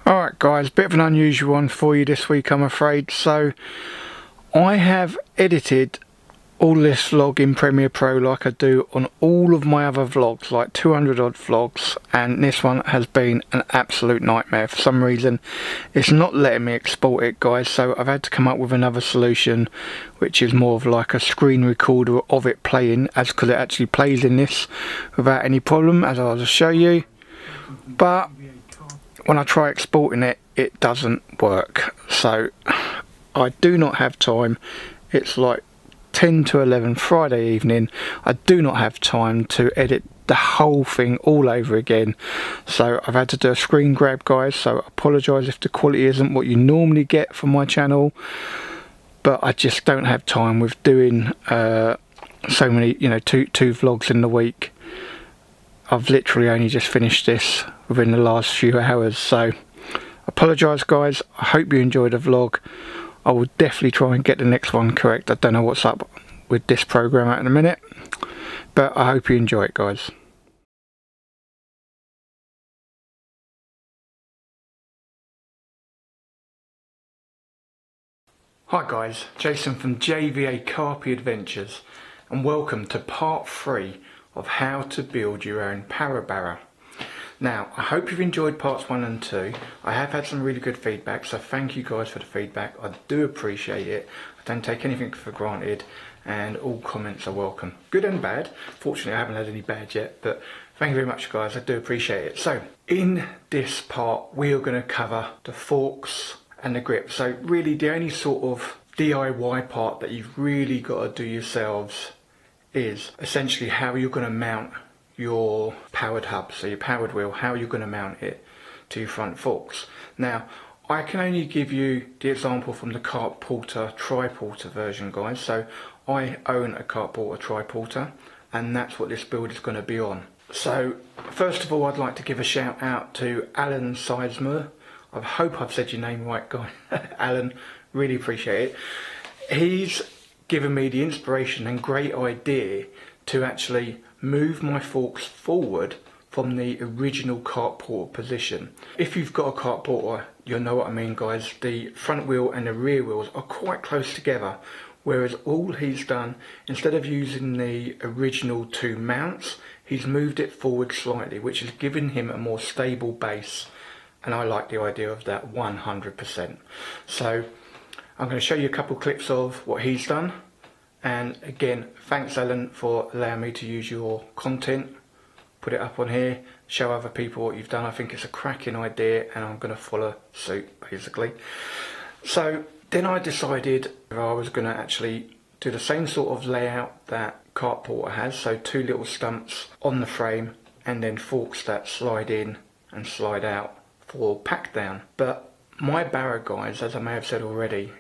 Alright guys, bit of an unusual one for you this week I'm afraid. So I have edited all this vlog in Premiere Pro like I do on all of my other vlogs, like 200 odd vlogs, and this one has been an absolute nightmare. For some reason it's not letting me export it guys, so I've had to come up with another solution, which is more of like a screen recorder of it playing, as because it actually plays in this without any problem, as I'll just show you. But when I try exporting it, it doesn't work. So I do not have time. It's like 10 to 11 Friday evening. I do not have time to edit the whole thing all over again. So I've had to do a screen grab guys, so I apologise if the quality isn't what you normally get from my channel. But I just don't have time with doing so many, you know, two vlogs in the week. I've literally only just finished this within the last few hours, so apologise guys. I hope you enjoyed the vlog. I will definitely try and get the next one correct. I don't know what's up with this program at the minute, but I hope you enjoy it guys. Hi guys, Jason from JVA Carpy Adventures, and welcome to part 3 of how to build your own power barrow. Now, I hope you've enjoyed parts 1 and 2. I have had some really good feedback, so thank you guys for the feedback. I do appreciate it. I don't take anything for granted, and all comments are welcome. Good and bad. Fortunately, I haven't had any bad yet, but thank you very much guys, I do appreciate it. So, in this part, we are going to cover the forks and the grip. So really the only sort of DIY part that you've really got to do yourselves is essentially how you're going to mount your powered hub, so your powered wheel, how you're going to mount it to your front forks. Now I can only give you the example from the cart porter tri-porter version guys, so I own a cart porter tri-porter and that's what this build is going to be on. So first of all, I'd like to give a shout out to Alan Sizemore. I hope I've said your name right guy. Alan, really appreciate it. He's given me the inspiration and great idea to actually move my forks forward from the original cart porter position. If you've got a cart porter, you'll know what I mean guys. The front wheel and the rear wheels are quite close together, whereas all he's done, instead of using the original 2 mounts, he's moved it forward slightly, which has given him a more stable base, and I like the idea of that 100%. So I'm going to show you a couple clips of what he's done, and again thanks Alan for allowing me to use your content, put it up on here, show other people what you've done. I think it's a cracking idea and I'm going to follow suit basically. So then I decided I was going to actually do the same sort of layout that cart porter has, so 2 little stumps on the frame and then forks that slide in and slide out for pack down. But my barrow guys, as I may have said already,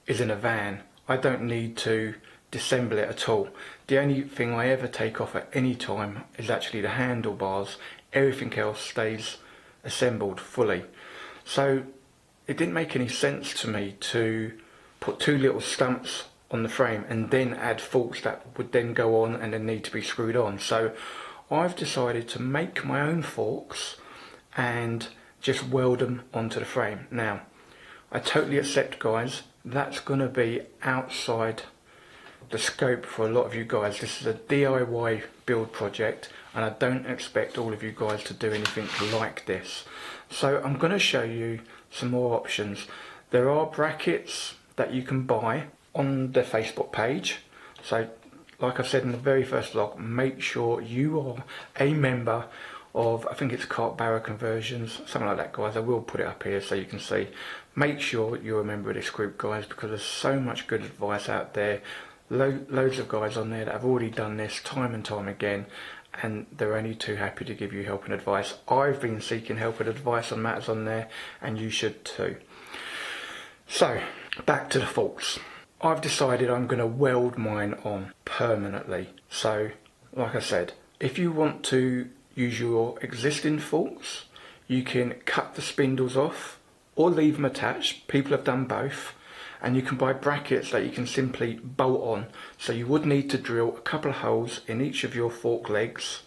is in a van. I don't need to disassemble it at all. The only thing I ever take off at any time is actually the handlebars. Everything else stays assembled fully. So it didn't make any sense to me to put 2 little stumps on the frame and then add forks that would then go on and then need to be screwed on. So I've decided to make my own forks and just weld them onto the frame. Now I totally accept guys, that's going to be outside the scope for a lot of you guys. This is a DIY build project and I don't expect all of you guys to do anything like this. So I'm going to show you some more options. There are brackets that you can buy on the Facebook page. So like I said in the very first vlog, make sure you are a member of, I think it's Cart Barrow Conversions, something like that guys. I will put it up here so you can see. Make sure you're a member of this group guys, because there's so much good advice out there. Loads of guys on there that have already done this time and time again, and they're only too happy to give you help and advice. I've been seeking help and advice on matters on there, and you should too. So back to the forks. I've decided I'm going to weld mine on permanently. So like I said, if you want to use your existing forks, you can cut the spindles off or leave them attached. People have done both. And you can buy brackets that you can simply bolt on. So you would need to drill a couple of holes in each of your fork legs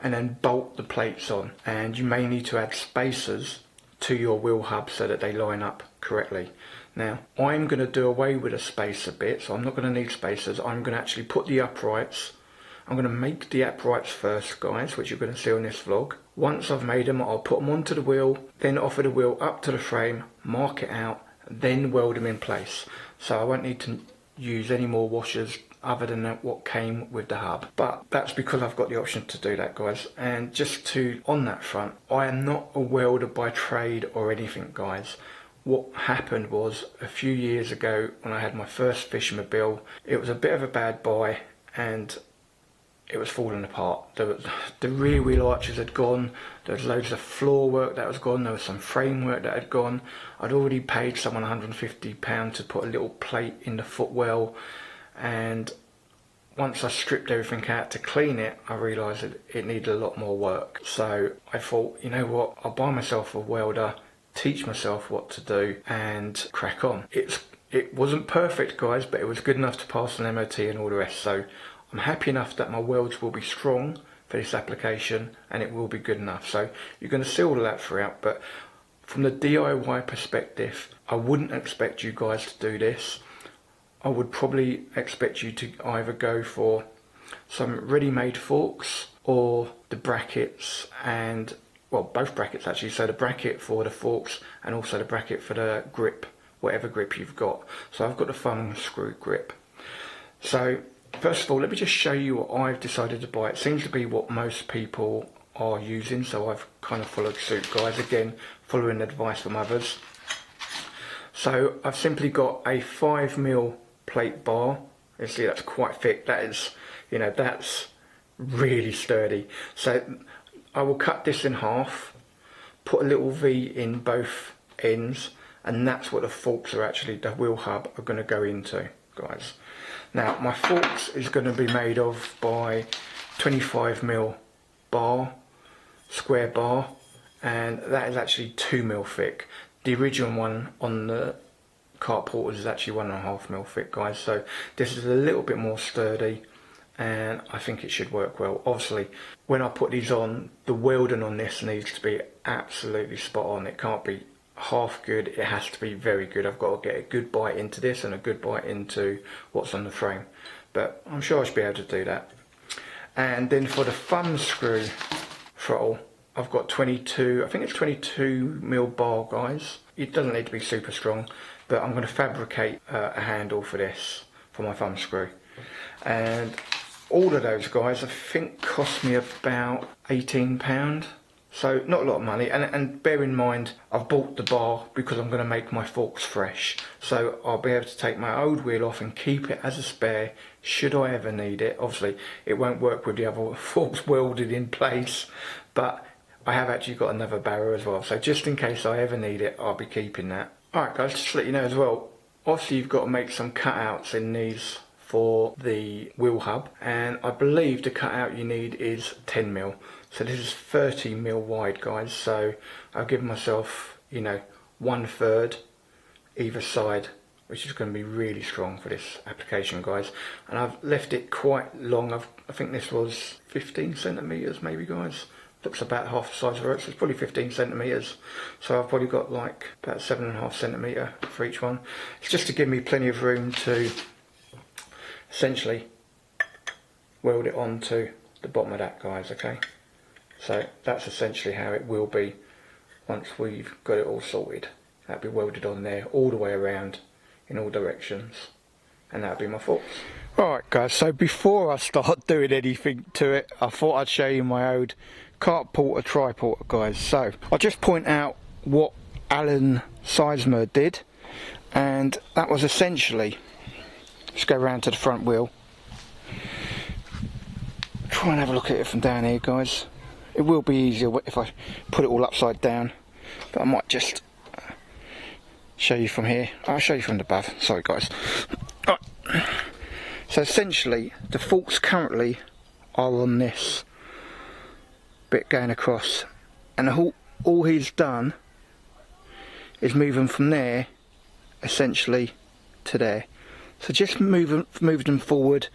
and then bolt the plates on. And you may need to add spacers to your wheel hub so that they line up correctly. Now, I'm going to do away with a spacer bit, so I'm not going to need spacers. I'm going to actually put the uprights. I'm going to make the uprights first, guys, which you're going to see on this vlog. Once I've made them, I'll put them onto the wheel, then off of the wheel up to the frame, mark it out, then weld them in place. So I won't need to use any more washers other than what came with the hub. But that's because I've got the option to do that, guys. And just to, on that front, I am not a welder by trade or anything, guys. What happened was, a few years ago when I had my first fishmobile, it was a bit of a bad buy and it was falling apart. The rear wheel arches had gone, there was loads of floor work that was gone, there was some framework that had gone. I'd already paid someone £150 to put a little plate in the footwell, and once I stripped everything out to clean it, I realised that it needed a lot more work. So I thought, you know what, I'll buy myself a welder, teach myself what to do and crack on. It wasn't perfect, guys, but it was good enough to pass an MOT and all the rest. So I'm happy enough that my welds will be strong for this application and it will be good enough. So you're going to see all of that throughout, but from the DIY perspective, I wouldn't expect you guys to do this. I would probably expect you to either go for some ready-made forks or the brackets, and well, both brackets actually. So the bracket for the forks and also the bracket for the grip, whatever grip you've got. So I've got the thumb screw grip. So first of all, let me just show you what I've decided to buy. It seems to be what most people are using, so I've kind of followed suit, guys, again following advice from others. So I've simply got a 5mm plate bar. You see that's quite thick. That is, you know, that's really sturdy. So I will cut this in half, put a little V in both ends, and that's what the forks are actually, the wheel hub, are going to go into, guys. Now my forks is going to be made of by 25mm bar, square bar, and that is actually 2mm thick. The original one on the cart porters is actually 1.5mm thick, guys, so this is a little bit more sturdy and I think it should work well. Obviously when I put these on, the welding on this needs to be absolutely spot on. It can't be half good, it has to be very good. I've got to get a good bite into this and a good bite into what's on the frame, but I'm sure I should be able to do that. And then for the thumb screw throttle, I've got 22, I think it's 22mm bar, guys. It doesn't need to be super strong, but I'm going to fabricate a handle for this, for my thumb screw. And all of those, guys, I think cost me about £18. So not a lot of money, and bear in mind I've bought the bar because I'm going to make my forks fresh, so I'll be able to take my old wheel off and keep it as a spare should I ever need it. Obviously it won't work with the other forks welded in place, but I have actually got another Barrow as well, so just in case I ever need it, I'll be keeping that. Alright guys, just to let you know as well, obviously you've got to make some cutouts in these for the wheel hub, and I believe the cutout you need is 10mm. So this is 30mm wide, guys, so I've given myself, you know, 1/3 either side, which is going to be really strong for this application, guys. And I've left it quite long. I think this was 15cm maybe, guys. Looks about half the size of it, so it's probably 15cm. So I've probably got like about 7.5cm for each one. It's just to give me plenty of room to essentially weld it onto the bottom of that, guys, okay? So that's essentially how it will be once we've got it all sorted. That'll be welded on there all the way around in all directions, and that'll be my forks. Alright guys, so before I start doing anything to it, I thought I'd show you my old cart porter tri-porter, guys. So I'll just point out what Alan Sizemore did, and that was essentially, let's go around to the front wheel, try and have a look at it from down here, guys. It will be easier if I put it all upside down, but I might just show you from here. I'll show you from above, sorry guys. Right. So essentially the forks currently are on this bit going across, and all he's done is move them from there essentially to there. So just move them forward.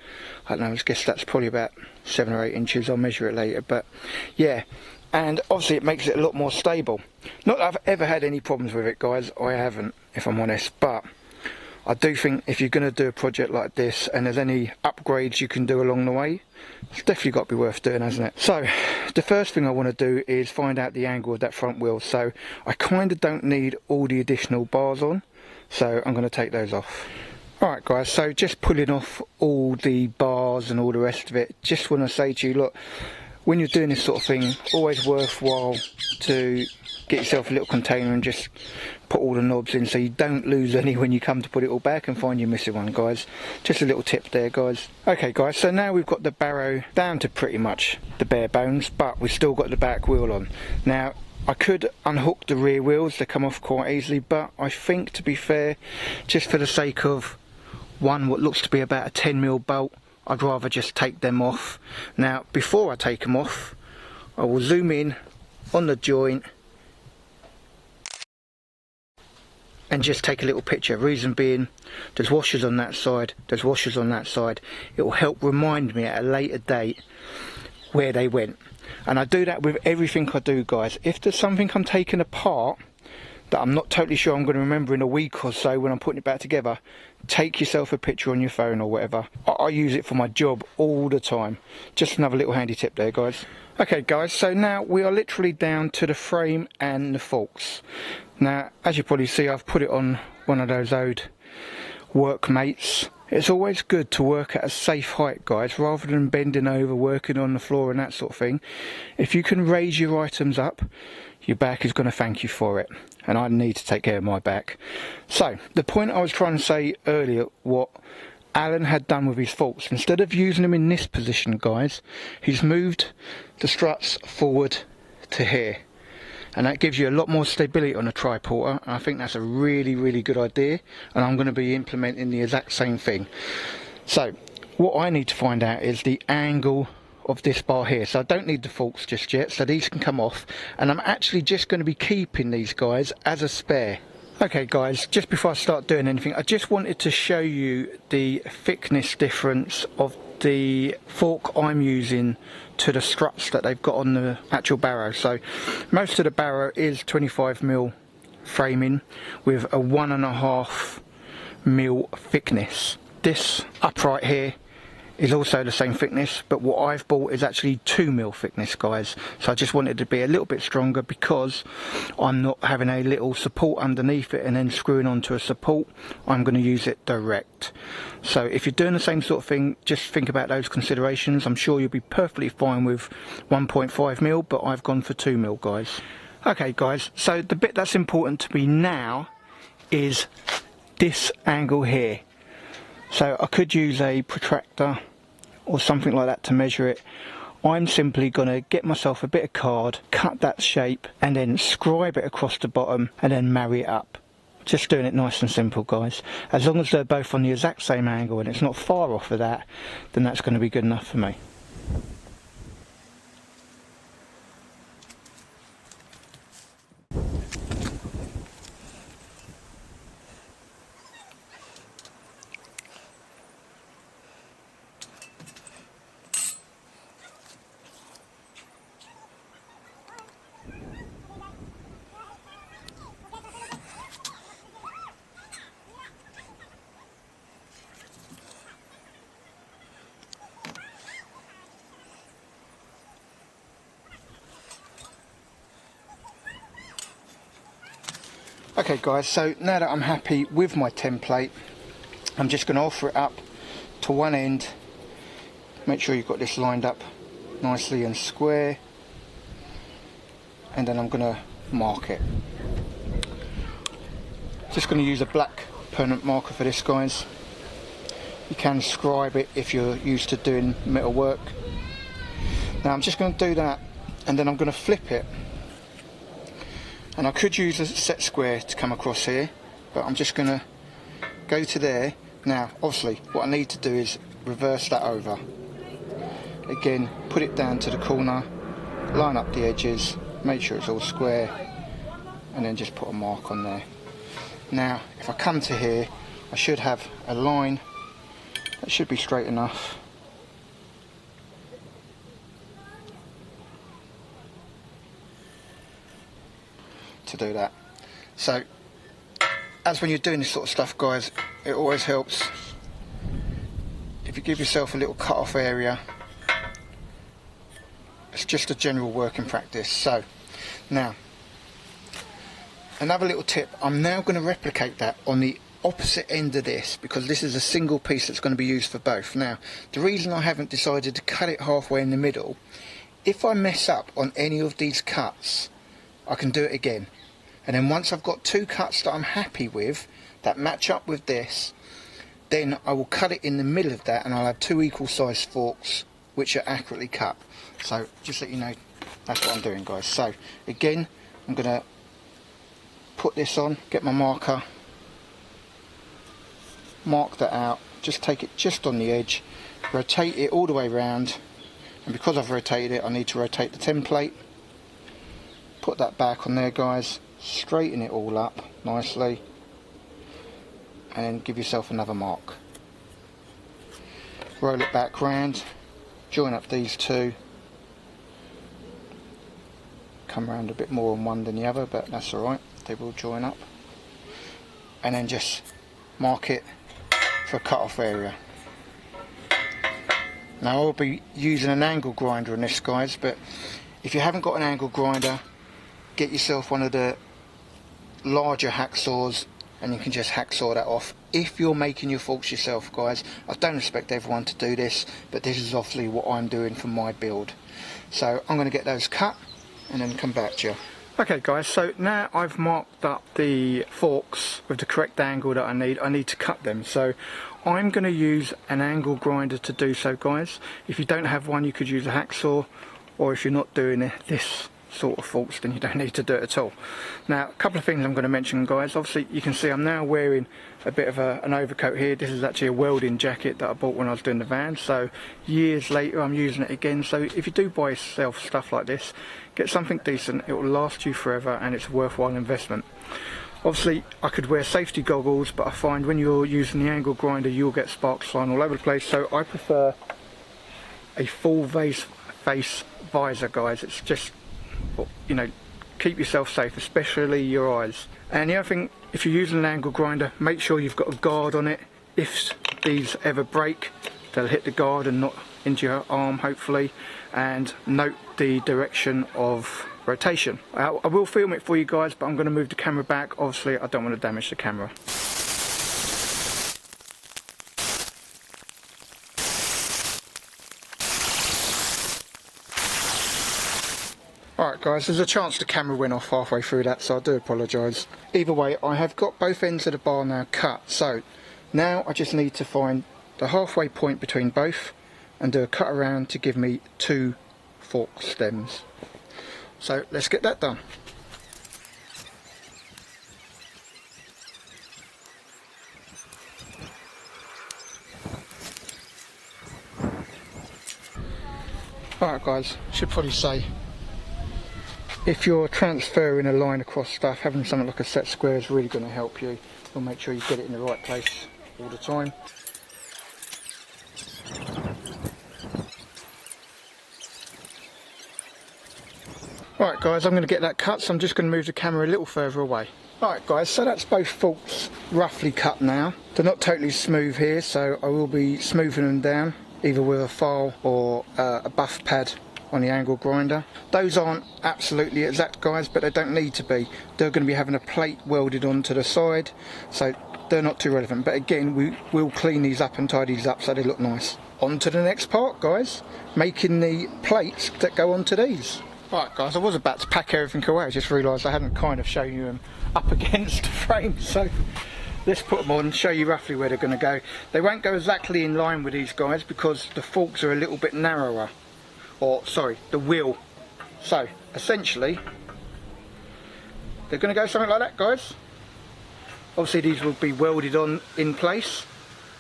I don't know, I guess that's probably about 7 or 8 inches. I'll measure it later, but yeah. And obviously it makes it a lot more stable. Not that I've ever had any problems with it, guys, I haven't, if I'm honest, but I do think if you're going to do a project like this and there's any upgrades you can do along the way, it's definitely got to be worth doing, hasn't it? So the first thing I want to do is find out the angle of that front wheel. So I kind of don't need all the additional bars on, so I'm going to take those off. Alright guys, so just pulling off all the bars and all the rest of it, just want to say to you, look, when you're doing this sort of thing, always worthwhile to get yourself a little container and just put all the knobs in so you don't lose any when you come to put it all back and find you're missing one, guys. Just a little tip there, guys. Okay guys, so now we've got the Barrow down to pretty much the bare bones, but we've still got the back wheel on. Now I could unhook the rear wheels, they come off quite easily, but I think, to be fair, just for the sake of one what looks to be about a 10mm bolt, I'd rather just take them off. Now before I take them off, I will zoom in on the joint and just take a little picture. Reason being, there's washers on that side, there's washers on that side. It will help remind me at a later date where they went. And I do that with everything I do, guys. If there's something I'm taking apart that I'm not totally sure I'm going to remember in a week or so when I'm putting it back together, take yourself a picture on your phone or whatever. I use it for my job all the time. Just another little handy tip there, guys. Okay guys, so now we are literally down to the frame and the forks. Now as you probably see, I've put it on one of those old workmates. It's always good to work at a safe height, guys, rather than bending over, working on the floor and that sort of thing. If you can raise your items up, your back is going to thank you for it, and I need to take care of my back. So the point I was trying to say earlier, what Alan had done with his forks, instead of using them in this position, guys, he's moved the struts forward to here, and that gives you a lot more stability on a tri-porter. I think that's a really good idea, and I'm going to be implementing the exact same thing. So what I need to find out is the angle of this bar here. So I don't need the forks just yet, so these can come off, and I'm actually just going to be keeping these guys as a spare. Okay guys, just before I start doing anything, I just wanted to show you the thickness difference of the fork I'm using to the struts that they've got on the actual Barrow. So most of the Barrow is 25mm framing with a 1.5mm thickness. This upright here is also the same thickness, but what I've bought is actually 2mm thickness, guys. So I just wanted it to be a little bit stronger because I'm not having a little support underneath it and then screwing onto a support. I'm going to use it direct. So if you're doing the same sort of thing, just think about those considerations. I'm sure you'll be perfectly fine with 1.5mm, but I've gone for 2mm, guys. Okay guys, so the bit that's important to me now is this angle here. So I could use a protractor or something like that to measure it. I'm simply going to get myself a bit of card, cut that shape, and then scribe it across the bottom and then marry it up. Just doing it nice and simple, guys. As long as they're both on the exact same angle and it's not far off of that, then that's going to be good enough for me. Okay guys, so now that I'm happy with my template, I'm just going to offer it up to one end. Make sure you've got this lined up nicely and square, and then I'm going to mark it. Just going to use a black permanent marker for this, guys. You can scribe it if you're used to doing metal work. Now I'm just going to do that, and then I'm going to flip it. And I could use a set square to come across here, but I'm just going to go to there. Now obviously what I need to do is reverse that over. Again, put it down to the corner, line up the edges, make sure it's all square, and then just put a mark on there. Now if I come to here, I should have a line that should be straight enough. to do that. So as when you're doing this sort of stuff, guys, it always helps if you give yourself a little cut off area. It's just a general working practice. So now, another little tip, I'm now going to replicate that on the opposite end of this, because this is a single piece that's going to be used for both. Now, the reason I haven't decided to cut it halfway in the middle, if I mess up on any of these cuts, I can do it again. And then once I've got two cuts that I'm happy with, that match up with this, then I will cut it in the middle of that, and I'll have two equal sized forks which are accurately cut. So just let you know, that's what I'm doing, guys. So again, I'm going to put this on, get my marker, mark that out, just take it just on the edge, rotate it all the way around, and because I've rotated it, I need to rotate the template, put that back on there, guys, straighten it all up nicely, and then give yourself another mark. Roll it back round, join up these two, come around a bit more on one than the other, but that's alright, they will join up, and then just mark it for a cut off area. Now I'll be using an angle grinder on this, guys, but if you haven't got an angle grinder, get yourself one of the larger hacksaws and you can just hacksaw that off. If you're making your forks yourself, guys, I don't expect everyone to do this, but this is obviously what I'm doing for my build. So I'm going to get those cut and then come back to you. Okay, guys, so now I've marked up the forks with the correct angle that I need to cut them. So I'm going to use an angle grinder to do so, guys. If you don't have one, you could use a hacksaw, or if you're not doing this sort of forks, then you don't need to do it at all. Now, a couple of things I'm going to mention, guys. Obviously, you can see I'm now wearing a bit of an overcoat here. This is actually a welding jacket that I bought when I was doing the van, so years later I'm using it again. So if you do buy yourself stuff like this, get something decent. It will last you forever and it's a worthwhile investment. Obviously, I could wear safety goggles, but I find when you're using the angle grinder, you'll get sparks flying all over the place, so I prefer a full face visor, guys. It's just, you know, keep yourself safe, especially your eyes. And the other thing, if you're using an angle grinder, make sure you've got a guard on it. If these ever break, they'll hit the guard and not into your arm, hopefully. And note the direction of rotation. I will film it for you guys, but I'm going to move the camera back. Obviously, I don't want to damage the camera. Alright, guys, there's a chance the camera went off halfway through that, so I do apologise. Either way, I have got both ends of the bar now cut, so now I just need to find the halfway point between both and do a cut around to give me two fork stems. So let's get that done. Alright, guys, should probably say, if you're transferring a line across stuff, having something like a set square is really going to help you. You'll make sure you get it in the right place all the time. Alright, guys, I'm going to get that cut, so I'm just going to move the camera a little further away. Alright, guys, so that's both forks roughly cut now. They're not totally smooth here, so I will be smoothing them down, either with a file or a buff pad on the angle grinder. Those aren't absolutely exact, guys, but they don't need to be. They're going to be having a plate welded onto the side, so they're not too relevant. But again, we will clean these up and tidy these up so they look nice. On to the next part, guys, making the plates that go onto these. Right, guys, I was about to pack everything away. I just realised I hadn't kind of shown you them up against the frame, so let's put them on and show you roughly where they're going to go. They won't go exactly in line with these, guys, because the forks are a little bit narrower. Or, sorry, the wheel. So, essentially, they're going to go something like that, guys. Obviously, these will be welded on in place,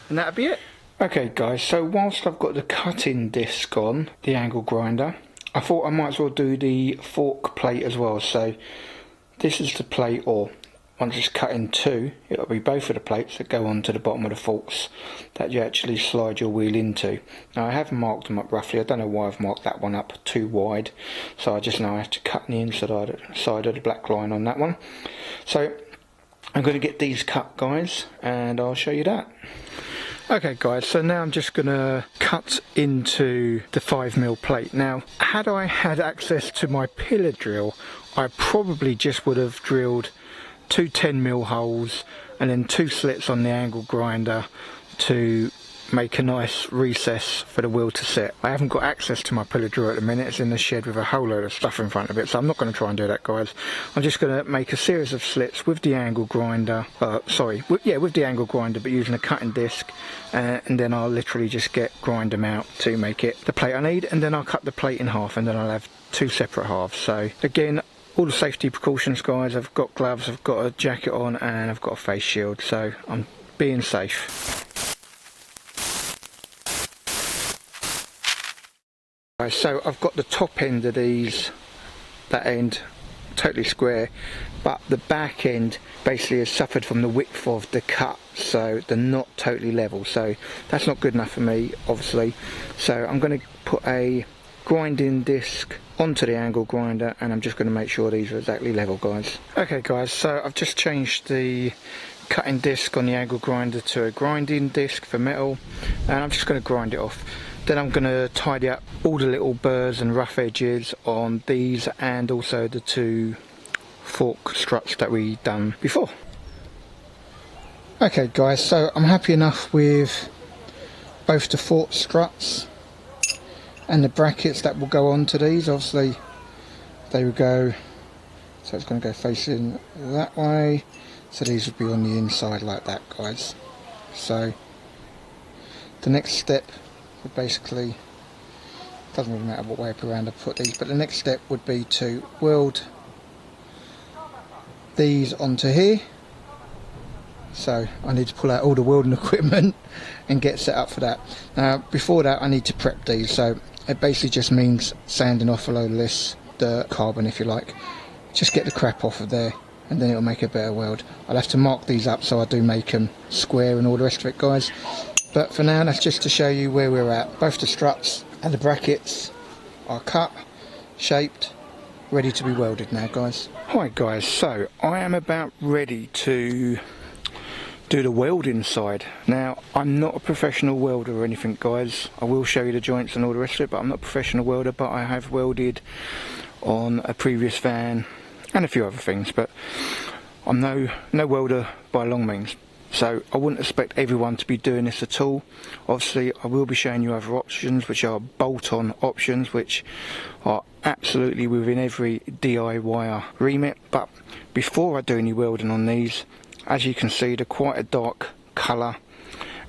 and that'll be it. Okay, guys, so whilst I've got the cutting disc on, the angle grinder, I thought I might as well do the fork plate as well. So, this is the plate, or once it's cut in two, it'll be both of the plates that go onto the bottom of the forks that you actually slide your wheel into. Now I have marked them up roughly. I don't know why I've marked that one up too wide, so I just know I have to cut the inside side of the black line on that one. So I'm going to get these cut, guys, and I'll show you that. Okay guys, so now I'm just going to cut into the 5mm plate. Now, had I had access to my pillar drill, I probably just would have drilled two 10mm holes and then two slits on the angle grinder to make a nice recess for the wheel to sit. I haven't got access to my pillar drill at the minute. It's in the shed with a whole load of stuff in front of it, so I'm not going to try and do that, guys. I'm just going to make a series of slits with the angle grinder, with the angle grinder, but using a cutting disc, and then I'll literally just grind them out to make it the plate I need, and then I'll cut the plate in half, and then I'll have two separate halves. So again, all the safety precautions, guys. I've got gloves, I've got a jacket on, and I've got a face shield, so I'm being safe. So I've got the top end of these, that end totally square, but the back end basically has suffered from the width of the cut, so they're not totally level, so that's not good enough for me, obviously. So I'm going to put a grinding disc onto the angle grinder, and I'm just going to make sure these are exactly level, guys. Okay guys, so I've just changed the cutting disc on the angle grinder to a grinding disc for metal, and I'm just going to grind it off. Then I'm going to tidy up all the little burrs and rough edges on these, and also the two fork struts that we done before. Okay guys, so I'm happy enough with both the fork struts and the brackets that will go on to these. Obviously they will go, so it's going to go facing that way, so these will be on the inside like that, guys. So the next step would basically, doesn't really matter what way up around I put these, but the next step would be to weld these onto here. So I need to pull out all the welding equipment and get set up for that. Now before that I need to prep these, so it basically just means sanding off a load of this dirt, carbon if you like, just get the crap off of there, and then it'll make a better weld. I'll have to mark these up so I do make them square and all the rest of it, guys. But for now, that's just to show you where we're at. Both the struts and the brackets are cut, shaped, ready to be welded now, guys. Hi guys, so I am about ready to do the welding side. Now, I'm not a professional welder or anything, guys. I will show you the joints and all the rest of it, but I'm not a professional welder, but I have welded on a previous van and a few other things, but I'm no welder by long means. So I wouldn't expect everyone to be doing this at all. Obviously I will be showing you other options, which are bolt-on options, which are absolutely within every DIYer remit. But before I do any welding on these, as you can see, they're quite a dark colour,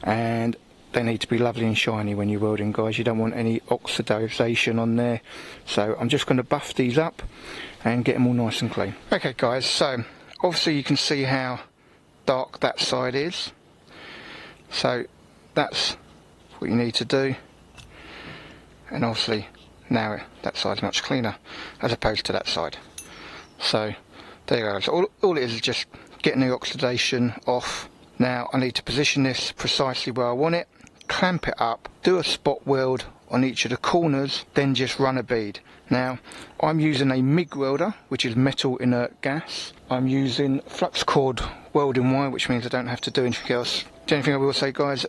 and they need to be lovely and shiny when you're welding, guys. You don't want any oxidization on there. So I'm just going to buff these up and get them all nice and clean. Okay guys, so obviously you can see how dark that side is, so that's what you need to do, and obviously now that side's much cleaner as opposed to that side. So there you go. So all it is just getting the oxidation off. Now I need to position this precisely where I want it, clamp it up, do a spot weld on each of the corners, then just run a bead. Now I'm using a MIG welder, which is metal inert gas. I'm using flux cord welding wire, which means I don't have to do anything else. The only thing I will say, guys,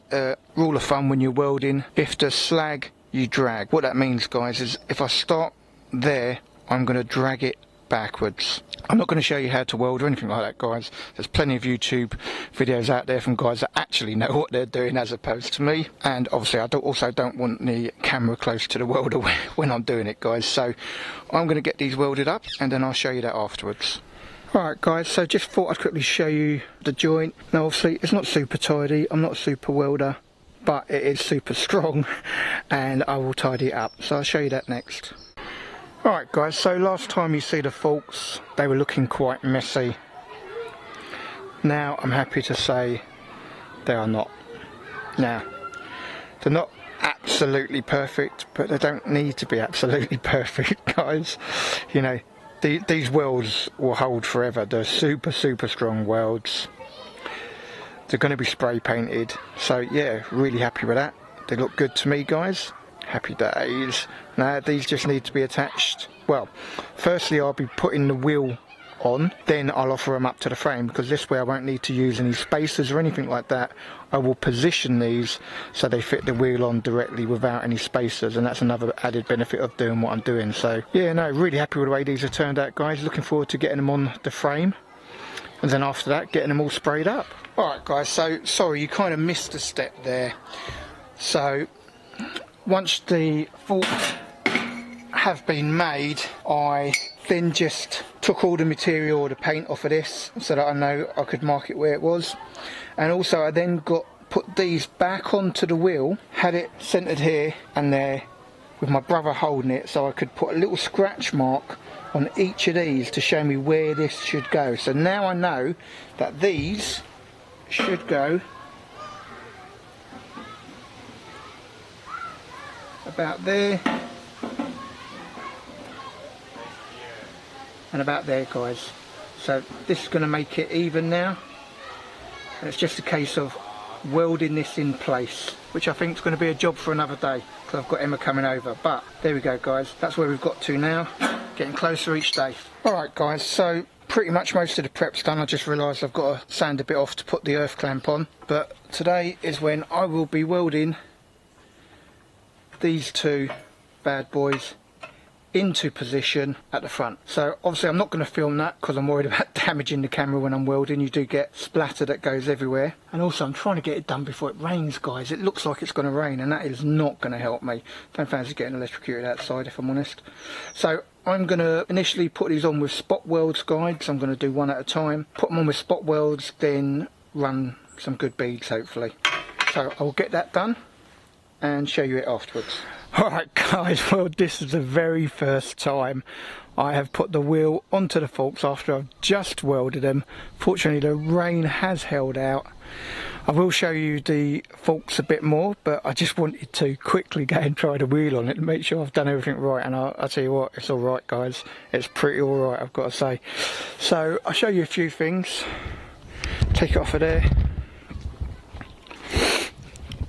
rule of thumb when you're welding, if the slag you drag, what that means, guys, is if I start there, I'm going to drag it backwards. I'm not going to show you how to weld or anything like that, guys. There's plenty of YouTube videos out there from guys that actually know what they're doing as opposed to me. And obviously I also don't want the camera close to the welder when I'm doing it, guys. So I'm going to get these welded up and then I'll show you that afterwards. Alright guys, so just thought I'd quickly show you the joint. Now obviously it's not super tidy, I'm not a super welder, but it is super strong and I will tidy it up. So I'll show you that next. Alright guys, so last time you see the forks, they were looking quite messy. Now I'm happy to say they are not. Now, they're not absolutely perfect, but they don't need to be absolutely perfect, guys. You know, These welds will hold forever. They're super strong welds. They're going to be spray painted, so yeah, really happy with that. They look good to me, guys. Happy days. Now these just need to be attached. Well, firstly I'll be putting the wheel on, then I'll offer them up to the frame, because this way I won't need to use any spacers or anything like that. I will position these so they fit the wheel on directly without any spacers, and that's another added benefit of doing what I'm doing. So yeah, no, really happy with the way these have turned out, guys. Looking forward to getting them on the frame, and then after that getting them all sprayed up. Alright guys, so sorry you kind of missed a step there. So once the forks have been made, I then just took all the material or the paint off of this so that I know I could mark it where it was, and also I then put these back onto the wheel, had it centered here and there with my brother holding it, so I could put a little scratch mark on each of these to show me where this should go. So now I know that these should go about there and about there, guys. So this is going to make it even now, and it's just a case of welding this in place, which I think is going to be a job for another day because I've got Emma coming over. But there we go, guys, that's where we've got to now, getting closer each day. Alright guys, so pretty much most of the prep's done. I just realised I've got to sand a bit off to put the earth clamp on, but today is when I will be welding these two bad boys into position at the front. So obviously I'm not going to film that because I'm worried about damaging the camera when I'm welding. You do get splatter that goes everywhere, and also I'm trying to get it done before it rains, guys. It looks like it's going to rain, and that is not going to help me. Don't fancy getting electrocuted outside, if I'm honest. So I'm going to initially put these on with spot welds, guys. I'm going to do one at a time, put them on with spot welds, then run some good beads hopefully. So I'll get that done and show you it afterwards. Alright guys, well this is the very first time I have put the wheel onto the forks after I've just welded them. Fortunately the rain has held out. I will show you the forks a bit more, but I just wanted to quickly go and try the wheel on it and make sure I've done everything right, and I'll tell you what, it's alright guys. It's pretty alright, I've got to say. So I'll show you a few things. Take it off of there.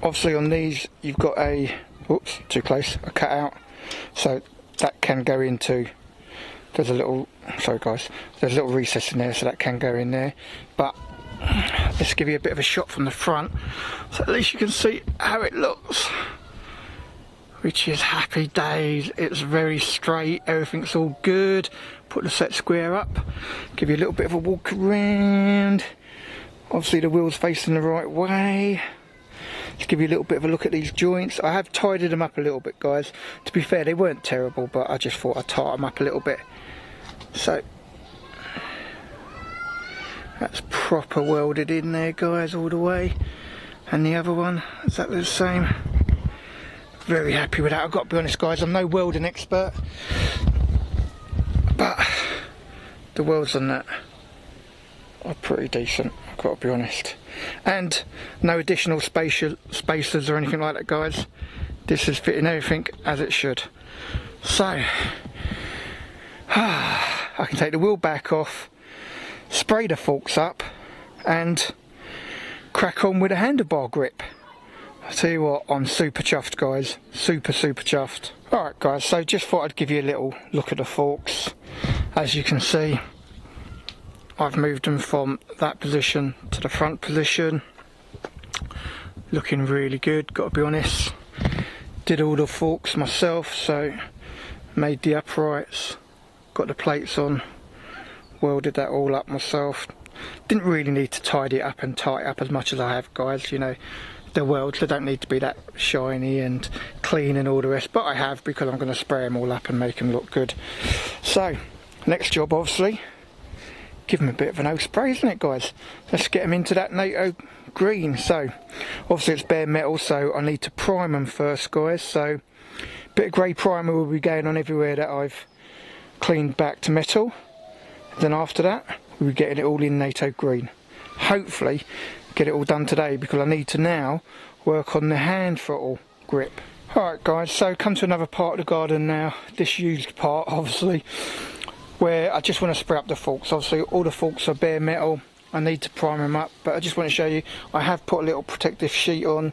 Obviously on these you've got a, oops, too close, a cutout, so that can go into, there's a little, sorry guys, there's a little recess in there, so that can go in there. But let's give you a bit of a shot from the front, so at least you can see how it looks, which is happy days. It's very straight, everything's all good. Put the set square up, give you a little bit of a walk around. Obviously the wheel's facing the right way. To give you a little bit of a look at these joints, I have tidied them up a little bit, guys. To be fair, they weren't terrible, but I just thought I'd tighten them up a little bit. So that's proper welded in there, guys, all the way. And the other one, exactly the same. Very happy with that. I've got to be honest, guys, I'm no welding expert, but the welds on that are pretty decent, I've got to be honest. And no additional spacers or anything like that, guys. This is fitting everything as it should. So I can take the wheel back off, spray the forks up, and crack on with a handlebar grip. I tell you what, I'm super chuffed, guys. Super chuffed. Alright guys, so just thought I'd give you a little look at the forks. As you can see, I've moved them from that position to the front position. Looking really good, got to be honest. Did all the forks myself, so made the uprights, got the plates on, welded that all up myself. Didn't really need to tidy it up and tie it up as much as I have, guys. You know, the welds, they don't need to be that shiny and clean and all the rest, but I have, because I'm going to spray them all up and make them look good. So next job, obviously, give them a bit of an O-spray, isn't it, guys? Let's get them into that NATO green. So obviously it's bare metal, so I need to prime them first, guys. So a bit of grey primer will be going on everywhere that I've cleaned back to metal. Then after that we'll be getting it all in NATO green. Hopefully get it all done today, because I need to now work on the hand throttle grip. Alright guys, so come to another part of the garden now, disused part obviously. where I just want to spray up the forks. Obviously all the forks are bare metal, I need to prime them up, but I just want to show you I have put a little protective sheet on.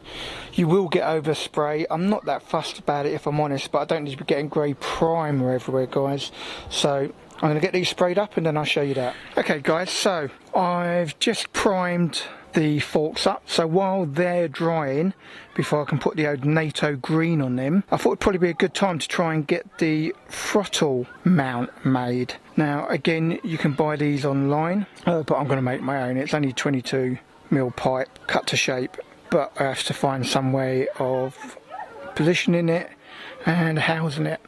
You will get overspray. I'm not that fussed about it if I'm honest, but I don't need to be getting grey primer everywhere, guys. So I'm going to get these sprayed up and then I'll show you that. Okay guys, so I've just primed the forks up, so while they're drying before I can put the old NATO green on them, I thought it'd probably be a good time to try and get the throttle mount made. Now again, you can buy these online, but I'm going to make my own. It's only 22mm pipe cut to shape, but I have to find some way of positioning it and housing it.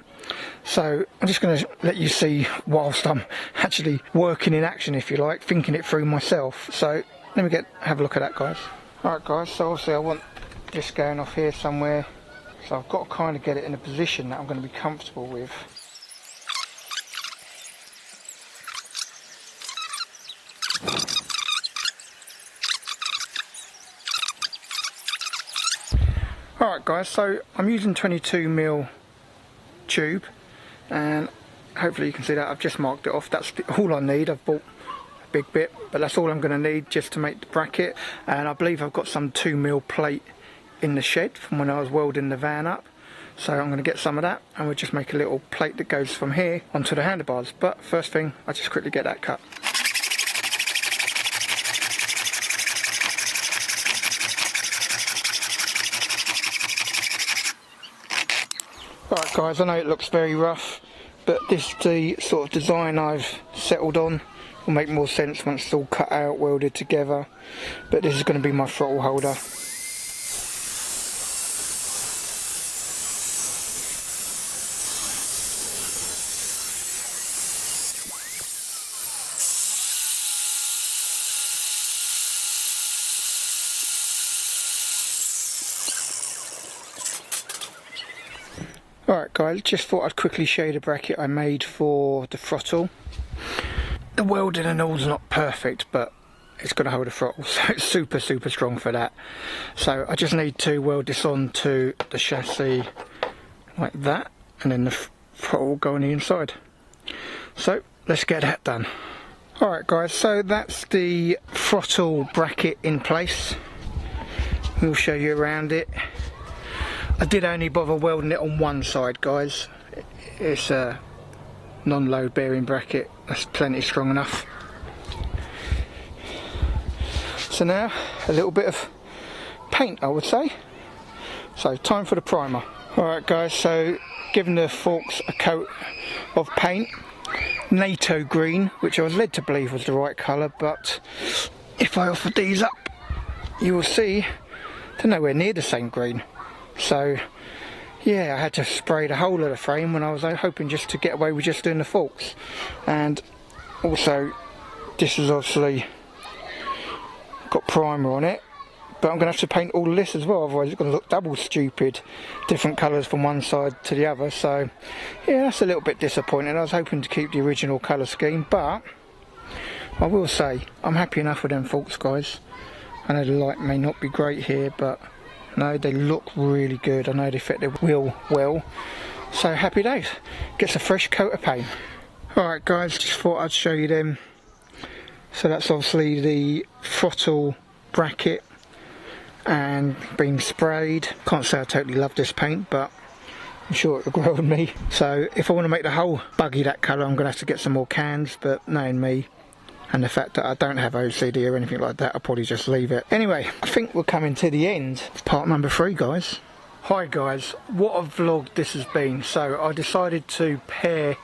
So I'm just going to let you see whilst I'm actually working in action, if you like, thinking it through myself. So let me have a look at that, guys. Alright guys, so obviously I want this going off here somewhere, so I've got to kind of get it in a position that I'm going to be comfortable with. Alright guys, so I'm using 22mm tube, and hopefully you can see that I've just marked it off. That's all I need. I've bought big bit, but that's all I'm going to need just to make the bracket. And I believe I've got some 2mm plate in the shed from when I was welding the van up, so I'm going to get some of that and we'll just make a little plate that goes from here onto the handlebars. But first thing, I just quickly get that cut. Alright guys, I know it looks very rough, but this is the sort of design I've settled on. Will make more sense once it's all cut out, welded together. But this is going to be my throttle holder. Alright guys, just thought I'd quickly show you the bracket I made for the throttle. The welding and all's not perfect, but it's going to hold a throttle, so it's super strong for that. So I just need to weld this onto the chassis like that, and then the throttle will go on the inside. So let's get that done. Alright guys, so that's the throttle bracket in place. We'll show you around it. I did only bother welding it on one side, guys. It's a non-load bearing bracket, that's plenty strong enough. So now a little bit of paint, I would say. So time for the primer. Alright guys, so giving the forks a coat of paint, NATO green, which I was led to believe was the right colour, but if I offer these up, you will see they're nowhere near the same green. So yeah, I had to spray the whole of the frame when I was hoping just to get away with just doing the forks. And also, this has obviously got primer on it, but I'm going to have to paint all of this as well, otherwise it's going to look double stupid, different colours from one side to the other. So yeah, that's a little bit disappointing. I was hoping to keep the original colour scheme, but I will say I'm happy enough with them forks, guys. I know the light may not be great here, but no, they look really good. I know they fit the wheel well, so happy days. Gets a fresh coat of paint. Alright guys, just thought I'd show you them. So that's obviously the throttle bracket and being sprayed. Can't say I totally love this paint, but I'm sure it'll grow on me. So if I want to make the whole buggy that colour, I'm going to have to get some more cans, but knowing me and the fact that I don't have OCD or anything like that, I'll probably just leave it. Anyway, I think we're coming to the end of part number 3, guys. Hi guys, what a vlog this has been. So I decided to pair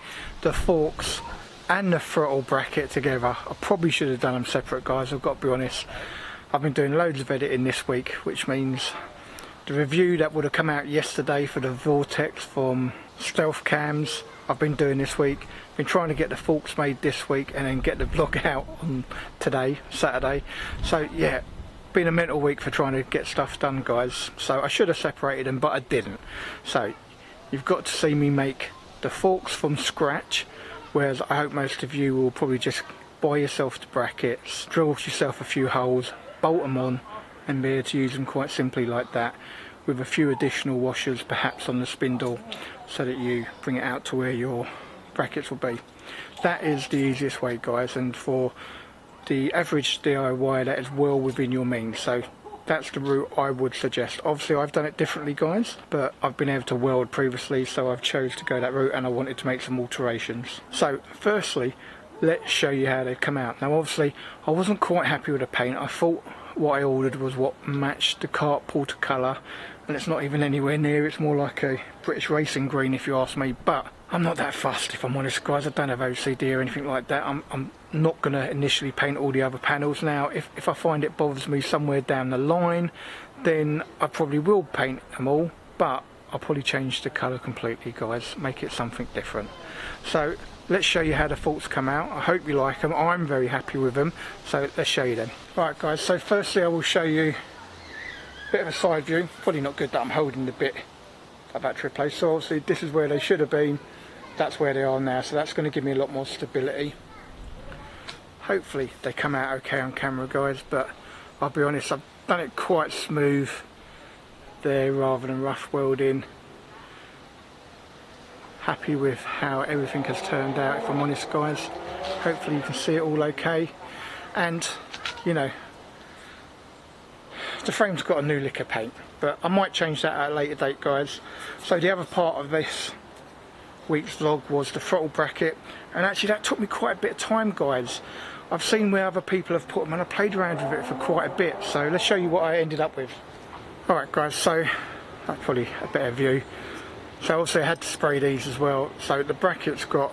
the forks and the throttle bracket together. I probably should have done them separate, guys, I've got to be honest. I've been doing loads of editing this week, which means the review that would have come out yesterday for the Vortex from Stealth Cams, I've been doing this week. Been trying to get the forks made this week and then get the vlog out on today, Saturday. So yeah, been a mental week for trying to get stuff done, guys. So I should have separated them, but I didn't. So you've got to see me make the forks from scratch, whereas I hope most of you will probably just buy yourself the brackets, drill yourself a few holes, bolt them on, and be able to use them quite simply like that, with a few additional washers perhaps on the spindle, so that you bring it out to where your brackets will be. That is the easiest way, guys, and for the average DIY that is well within your means. So that's the route I would suggest. Obviously I've done it differently, guys, but I've been able to weld previously, so I've chose to go that route, and I wanted to make some alterations. So firstly, let's show you how they come out. Now obviously I wasn't quite happy with the paint. I thought what I ordered was what matched the carport colour, and it's not even anywhere near. It's more like a British racing green if you ask me, but I'm not that fussed, if I'm honest, guys. I don't have OCD or anything like that. I'm not going to initially paint all the other panels. Now if I find it bothers me somewhere down the line, then I probably will paint them all, but I'll probably change the colour completely, guys, make it something different. So let's show you how the faults come out. I hope you like them. I'm very happy with them, so let's show you them. Right, guys, so firstly I will show you a bit of a side view. Probably not good that I'm holding the bit about to replace. So obviously this is where they should have been, that's where they are now, so that's going to give me a lot more stability. Hopefully they come out okay on camera, guys, but I'll be honest, I've done it quite smooth there rather than rough welding. Happy with how everything has turned out, if I'm honest, guys. Hopefully you can see it all okay. And you know, the frame's got a new lick of paint, but I might change that at a later date, guys. So the other part of this week's vlog was the throttle bracket, and actually that took me quite a bit of time, guys. I've seen where other people have put them, and I played around with it for quite a bit, so let's show you what I ended up with. Alright, guys, so that's probably a better view. So obviously I had to spray these as well. So the bracket's got,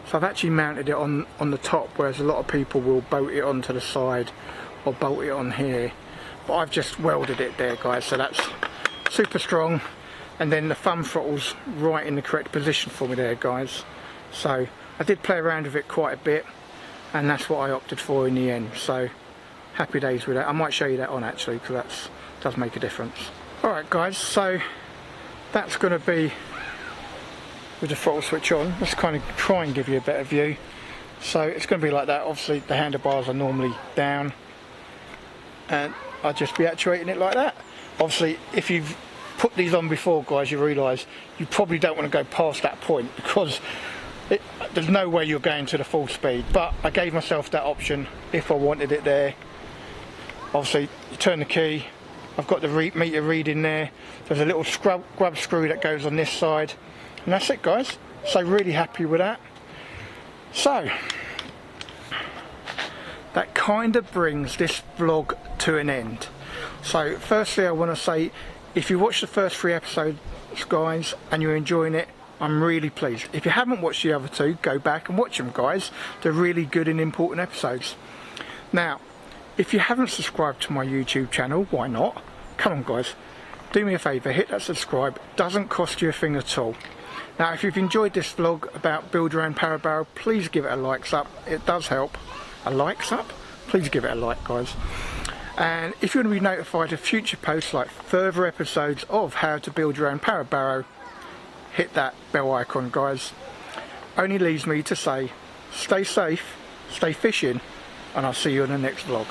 so I've actually mounted it on the top, whereas a lot of people will bolt it onto the side or bolt it on here, but I've just welded it there, guys, so that's super strong. And then the thumb throttle's right in the correct position for me there, guys. So I did play around with it quite a bit, and that's what I opted for in the end. So happy days with that. I might show you that on actually, because that does make a difference. Alright, guys, so that's going to be with the throttle switch on. Let's kind of try and give you a better view. So it's going to be like that. Obviously the handlebars are normally down, and I'll just be actuating it like that. Obviously if you've put these on before, guys, you realise you probably don't want to go past that point, because there's no way you're going to the full speed, but I gave myself that option if I wanted it there. Obviously you turn the key, I've got the meter reading there, there's a little grub screw that goes on this side, and that's it, guys. So really happy with that. So that kind of brings this vlog to an end. So firstly I want to say, if you watched the first 3 episodes, guys, and you're enjoying it, I'm really pleased. If you haven't watched the other 2, go back and watch them, guys. They're really good and important episodes. Now, if you haven't subscribed to my YouTube channel, why not? Come on, guys, do me a favour, hit that subscribe. It doesn't cost you a thing at all. Now, if you've enjoyed this vlog about build your own power barrel, please give it a likes up. It does help. A likes up? Please give it a like, guys. And if you want to be notified of future posts like further episodes of how to build your own power barrow, hit that bell icon, guys. Only leaves me to say, stay safe, stay fishing, and I'll see you in the next vlog.